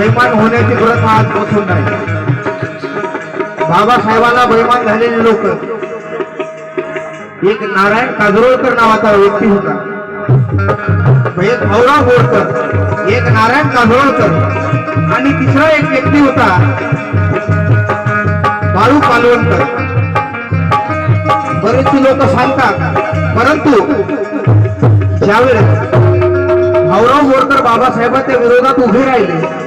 बैमान होण्याची प्रथा आजपासून नाही. बाबासाहेबांना बैमान झालेले लोक, एक नारायण काजरोळकर नावाचा व्यक्ती होता, एक भाऊराव बोरकर, एक नारायण काजरोळकर आणि तिसरा एक व्यक्ती होता बाळू पालवणकर. बरेचसे लोक सांगतात, परंतु ज्यावेळेस भाऊराव बोरकर बाबासाहेबांच्या विरोधात उभे राहिले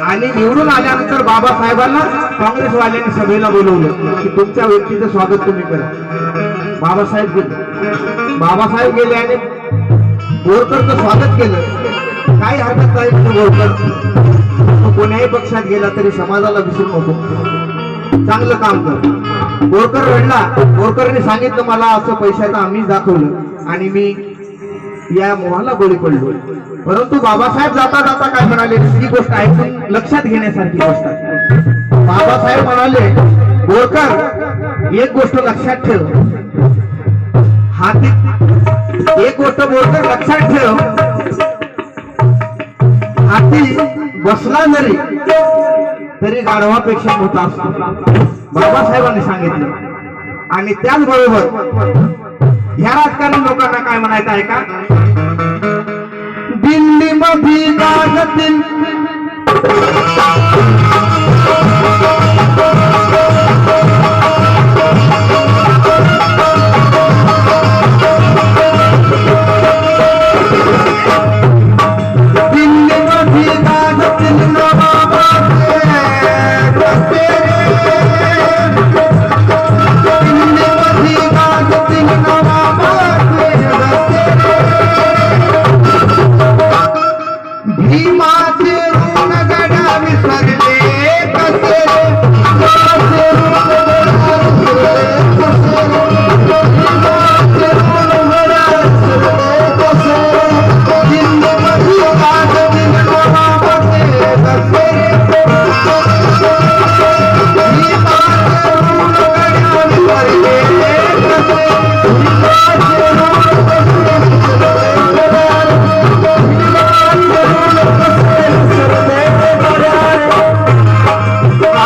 आणि निवडून आल्यानंतर बाबासाहेबांना काँग्रेसवाल्यांनी सभेला बोलवलं की तुमच्या व्यक्तीचं स्वागत तुम्ही करा. बाबासाहेब गेले आणि बोरकरचं स्वागत केलं. काही हरकत नाही म्हणजे बोरकर कोण्याही पक्षात गेला तरी समाजाला विसरू नको, चांगलं काम कर. बोरकर रडला. बोरकरने सांगितलं मला असं पैशाचं आम्हीच दाखवलं आणि मी या मोहाला बळी पडलो. परंतु बाबासाहेब जाता जाता काय म्हणाले, ही गोष्ट ऐकून लक्षात घेण्यासारखी गोष्ट आहे. बाबासाहेब म्हणाले, बोरकर एक गोष्ट लक्षात ठेव, हाती एक गोष्ट बोरकर लक्षात ठेव, हाती बसला जरी तरी गाढवापेक्षा मोठा असतो, बाबासाहेबांनी सांगितलं. आणि त्याचबरोबर ह्या राजकारणी लोकांना काय म्हणायचं आहे का, दिल्ली मध्ये गाजतील